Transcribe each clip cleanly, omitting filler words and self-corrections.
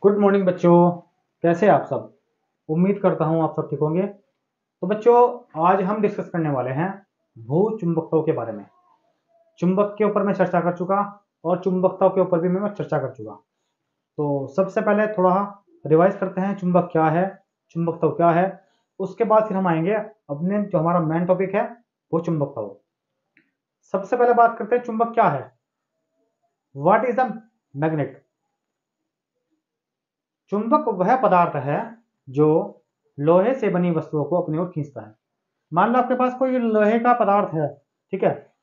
Good morning बच्चों, कैसे हैं आप सब। उम्मीद करता हूं आप सब ठीक होंगे। तो बच्चों, आज हम डिस्कस करने वाले हैं भू चुंबकत्व के बारे में। चुंबक के ऊपर मैं चर्चा कर चुका और चुंबकत्व के ऊपर भी मैं चर्चा कर चुका। तो सबसे पहले थोड़ा रिवाइज करते हैं, चुंबक क्या है, चुंबकत्व क्या है। उसके बाद फिर हम आएंगे अपने जो हमारा मेन टॉपिक है वो चुंबकत्व। सबसे पहले बात करते हैं चुंबक क्या है। What is the magnet. चुंबक वह पदार्थ है जो लोहे से बनी वस्तुओं को अपनी ओर खींचता है। मान लो आपके पास कोई लोहे का पदार्थ है, ठीक है,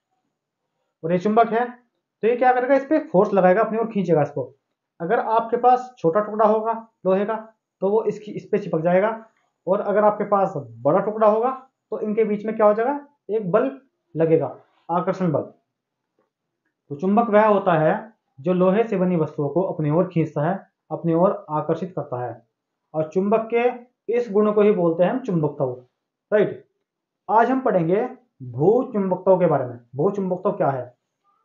और ये चुंबक है, तो ये क्या करेगा, इस पे फोर्स लगाएगा, अपनी ओर खींचेगा इसको। अगर आपके पास छोटा टुकड़ा होगा लोहे का तो वो इस पे चिपक जाएगा, और अगर आपके पास बड़ा टुकड़ा होगा तो इनके बीच में क्या हो जाएगा, एक बल लगेगा, आकर्षण बल। तो चुंबक वह होता है जो लोहे से बनी वस्तुओं को अपनी ओर खींचता है, अपनी ओर आकर्षित करता है, और चुंबक के इस गुण को ही बोलते हैं हम चुंबकत्व। राइट। आज हम पढ़ेंगे भू चुंबकत्व के बारे में। भू चुंबकत्व क्या है,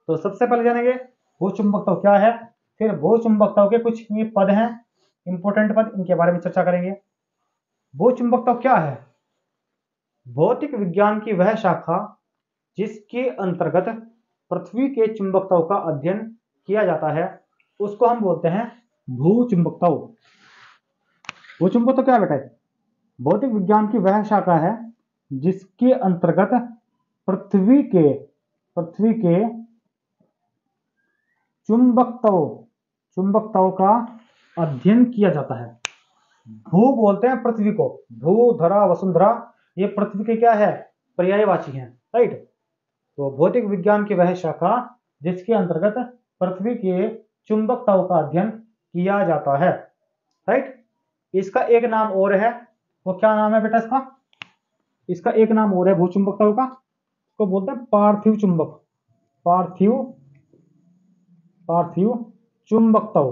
तो सबसे पहले जानेंगे भू चुंबकत्व क्या है, फिर भू चुंबकत्व के कुछ ये पद हैं, इंपॉर्टेंट पद, इनके बारे में चर्चा करेंगे। भू चुंबकत्व क्या है। भौतिक विज्ञान की वह शाखा जिसके अंतर्गत पृथ्वी के चुंबकत्व का अध्ययन किया जाता है उसको हम बोलते हैं भू चुंबकत्व। भू चुंबकत्व क्या बेटा है, भौतिक विज्ञान की वह शाखा है जिसके अंतर्गत पृथ्वी के चुंबकत्व का अध्ययन किया जाता है। भू बोलते हैं पृथ्वी को, भू धरा वसुंधरा, ये पृथ्वी के क्या है, पर्यायवाची हैं। राइट। तो भौतिक विज्ञान की वह शाखा जिसके अंतर्गत पृथ्वी के चुंबकत्व का अध्ययन किया जाता है। राइट। इसका एक नाम और है, वो क्या नाम है बेटा इसका, इसका एक नाम और है भू चुंबकत्व का, इसको बोलते हैं पार्थिव चुंबक, पार्थिव चुंबकत्व,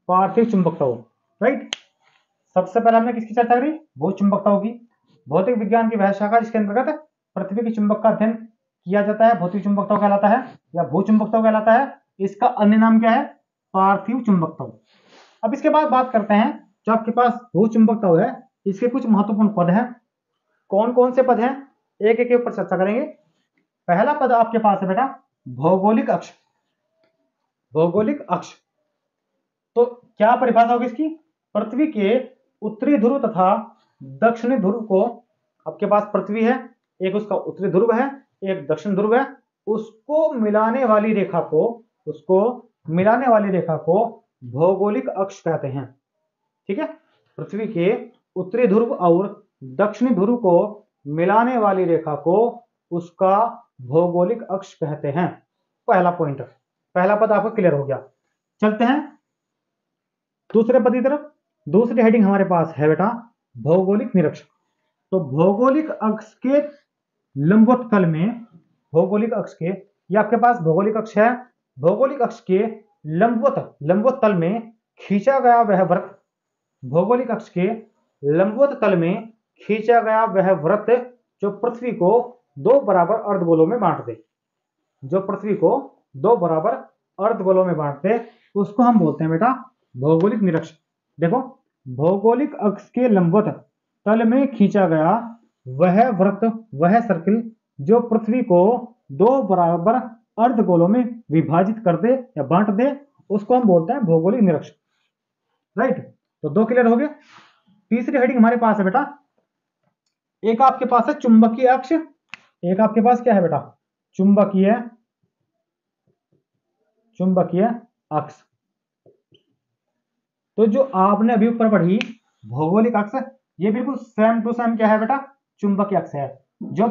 पार्थिव चुंबकत्व। राइट। सबसे पहले हमने किसकी चर्चा करी, भू चुंबकत्व की। भौतिक विज्ञान की वह शाखा जिसके अंतर्गत पृथ्वी के चुंबक का अध्ययन किया जाता है, भौतिक चुंबकत्व कहलाता है या भू चुंबकत्व कहलाता है। इसका अन्य नाम क्या है, पार्थिव चुंबकत्व। अब इसके बाद बात करते हैं, जो आपके पास भू चुंबकत्व है इसके कुछ महत्वपूर्ण पद हैं। कौन कौन से पद हैं, एक एक के ऊपर चर्चा करेंगे। पहला पद आपके पास है बेटा भौगोलिक अक्ष। भौगोलिक अक्ष तो क्या परिभाषा होगी इसकी, पृथ्वी के उत्तरी ध्रुव तथा दक्षिणी ध्रुव को, आपके पास पृथ्वी है, एक उसका उत्तरी ध्रुव है, एक दक्षिण ध्रुव है, उसको मिलाने वाली रेखा को भौगोलिक अक्ष कहते हैं। ठीक है, पृथ्वी के उत्तरी ध्रुव और दक्षिणी ध्रुव को मिलाने वाली रेखा को उसका भौगोलिक अक्ष कहते हैं। पहला पॉइंट, पहला पद आपको क्लियर हो गया। चलते हैं दूसरे पद की तरफ। दूसरी हेडिंग हमारे पास है बेटा भौगोलिक निरक्ष। तो भौगोलिक अक्ष के लंबवत तल में, भौगोलिक अक्ष के, ये आपके पास भौगोलिक अक्ष है, भौगोलिक अक्ष के लंबवत तल में खींचा गया वह वृत्त, भौगोलिक अक्ष के लंबवत तल में खींचा गया वह वृत्त जो पृथ्वी को दो बराबर अर्धगोलों में बांट दे, जो पृथ्वी को दो बराबर अर्धगोलों में बांट दे, उसको हम बोलते हैं बेटा भौगोलिक निरक्ष। देखो, भौगोलिक अक्ष के लंबवत तल में खींचा गया वह वृत्त, वह सर्किल जो पृथ्वी को दो बराबर अर्धगोलों में विभाजित कर दे या बांट दे, उसको हम बोलते हैं भौगोलिक निरक्ष। राइट। तो दो क्लियर हो गए। तीसरी हेडिंग हमारे पास है बेटा, एक आपके पास है चुंबकीय अक्ष, एक आपके पास क्या है बेटा, चुंबकीय अक्ष। तो जो आपने अभी ऊपर पढ़ी भौगोलिक अक्ष, ये बिल्कुल सेम टू सेम क्या है बेटा, चुंबकीय अक्ष है। जो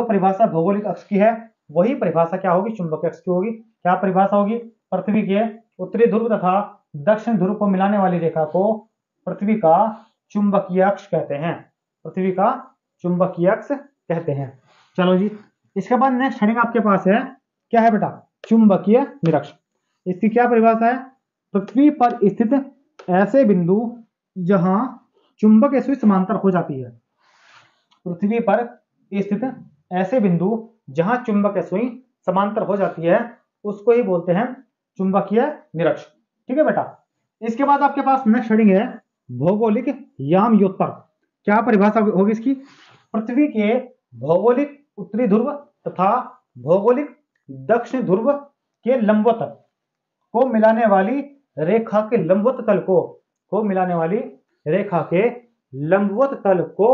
परिभाषा भौगोलिक अक्ष की है वही परिभाषा क्या होगी, चुंबकीय अक्ष की होगी। क्या परिभाषा होगी, पृथ्वी के उत्तरी ध्रुव तथा दक्षिण ध्रुव को मिलाने वाली रेखा को पृथ्वी का चुंबकीय अक्ष कहते हैं, पृथ्वी का चुंबकीय अक्ष कहते हैं। चलो जी, इसके बाद नेक्स्ट हेडिंग आपके पास है, क्या है बेटा, चुंबकीय निरक्ष। इसकी क्या परिभाषा है, पृथ्वी पर स्थित ऐसे बिंदु जहां चुंबकीय सुई समांतर हो जाती है, पृथ्वी पर स्थित ऐसे बिंदु जहां चुंबकीय सुई समांतर हो जाती है उसको ही बोलते हैं चुंबकीय निरक्ष। ठीक है बेटा। इसके बाद आपके पास नेक्स्ट हेडिंग है भौगोलिक यामयोत्तर। क्या परिभाषा होगी इसकी? पृथ्वी के भौगोलिक उत्तरी ध्रुव तथा भौगोलिक दक्षिण ध्रुव के लंबवत को मिलाने वाली रेखा के लंबवत तल को मिलाने वाली रेखा के लंबवत तल को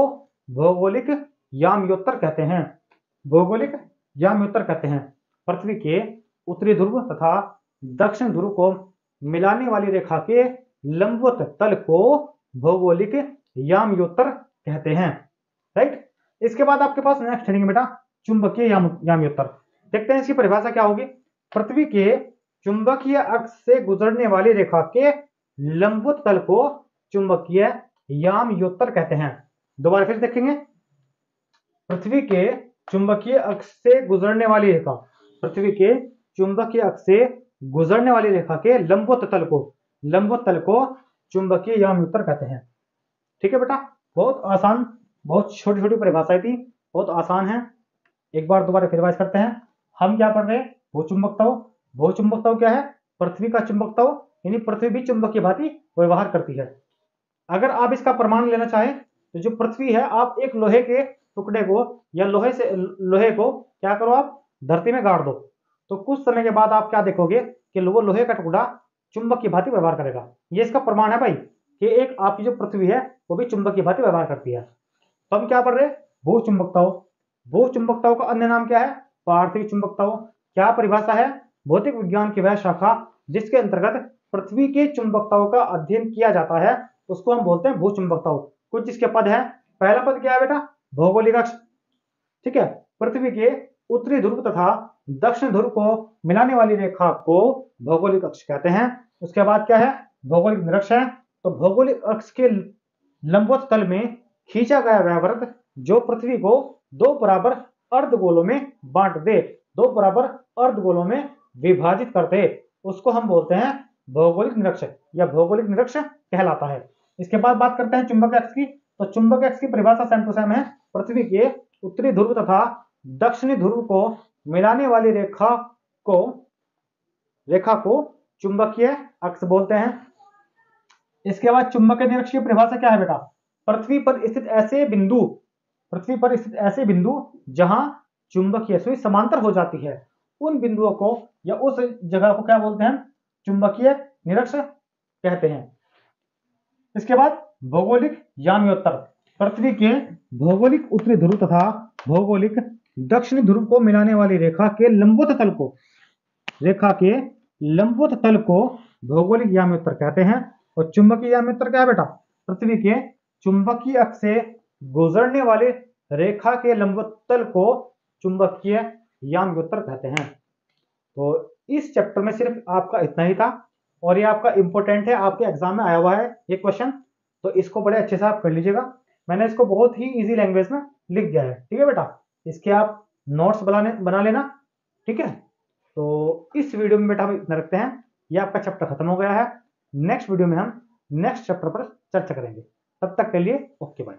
भौगोलिक यामयोत्तर कहते हैं। भौगोलिक यामयोत्तर कहते हैं। पृथ्वी के उत्तरी ध्रुव तथा दक्षिण ध्रुव को मिलाने वाली रेखा के लंबवत तल को भौगोलिक यामयोत्तर कहते हैं। राइट। इसके बाद आपके पास नेक्स्ट हेडिंग बेटा चुंबकीय यामयोत्तर। देखते हैं इसकी परिभाषा क्या होगी। पृथ्वी के चुंबकीय अक्ष से गुजरने वाली रेखा के लंबवत तल को चुंबकीय यामयोत्तर कहते हैं। दोबारा फिर देखेंगे। पृथ्वी के चुंबकीय अक्ष से गुजरने वाली रेखा, पृथ्वी के चुंबकीय अक्ष से गुजरने वाली रेखा के लंबवत तल को चुंबकीय यामयोत्तर कहते हैं। ठीक है बेटा, बहुत आसान, बहुत छोटी छोटी परिभाषाएं थी, बहुत आसान है। एक बार दोबारा फिर रिवाइज करते हैं। हम क्या पढ़ रहे हैं? भूचुंबकत्व। भूचुंबकत्व क्या है? पृथ्वी का चुंबकत्व, यानी पृथ्वी भी चुंबक की भांति व्यवहार करती है। अगर आप इसका प्रमाण लेना चाहें तो जो पृथ्वी है, आप एक लोहे के टुकड़े को या लोहे को क्या करो, आप धरती में गाड़ दो, तो कुछ समय के बाद आप क्या देखोगे कि वो लोहे का टुकड़ा चुंबक की भांति व्यवहार करेगा। ये इसका प्रमाण है भाई कि एक आपकी जो पृथ्वी है वो भी चुंबक की भांति व्यवहार करती है। तो हम क्या पढ़ रहे हैं? भूचुंबकत्व। भूचुंबकत्व का अन्य नाम क्या है? पार्थिव चुंबकत्व। क्या परिभाषा है? भौतिक विज्ञान की वह शाखा जिसके अंतर्गत पृथ्वी के चुंबकत्व का अध्ययन किया जाता है, उसको हम बोलते हैं भूचुंबकत्व। कुछ इसके पद है। पहला पद क्या है बेटा? भौगोलिक अक्ष। ठीक है, पृथ्वी के उत्तरी ध्रुव तथा दक्षिण ध्रुव को मिलाने वाली रेखा को भौगोलिक अक्ष कहते हैं। उसके बाद क्या है? भौगोलिक निरक्ष है। तो भौगोलिक अक्ष के लंबवत तल में खींचा गया वह वृत्त जो पृथ्वी को दो बराबर अर्धगोलों में बांट दे, दो बराबर अर्धगोलों में विभाजित कर दे, उसको हम बोलते हैं भौगोलिक निरक्ष या भौगोलिक निरक्ष कहलाता है। इसके बाद बात करते हैं चुंबक अक्ष की। तो चुंबक अक्ष की परिभाषा सेम टू सेम है। पृथ्वी के उत्तरी ध्रुव तथा दक्षिणी ध्रुव को मिलाने वाली रेखा को चुंबकीय अक्ष बोलते हैं। इसके बाद चुंबकीय निरक्ष की परिभाषा क्या है बेटा? पृथ्वी पर स्थित ऐसे बिंदु जहां चुंबकीय सुई समांतर हो जाती है, उन बिंदुओं को या उस जगह को क्या बोलते हैं? चुंबकीय निरक्ष कहते हैं। इसके बाद भौगोलिक यामयोत्तर। पृथ्वी के भौगोलिक उत्तरी ध्रुव तथा भौगोलिक दक्षिणी ध्रुव को मिलाने वाली रेखा के लंबवत तल को भौगोलिक यामयोत्तर कहते हैं। और चुंबकीय यामयोत्तर क्या है बेटा? पृथ्वी के चुंबकीय अक्ष से गुजरने वाली रेखा के लंबवत तल को चुंबकीय यामयोत्तर कहते हैं। तो इस चैप्टर में सिर्फ आपका इतना ही था और ये आपका इंपॉर्टेंट है, आपके एग्जाम में आया हुआ है ये क्वेश्चन, तो इसको बड़े अच्छे से आप कर लीजिएगा। मैंने इसको बहुत ही इजी लैंग्वेज में लिख दिया है। ठीक है बेटा, इसके आप नोट्स बना लेना। ठीक है, तो इस वीडियो में बेटा हम इतना रखते हैं। ये आपका चैप्टर खत्म हो गया है। नेक्स्ट वीडियो में हम नेक्स्ट चैप्टर पर चर्चा करेंगे। तब तक के लिए ओके बाय।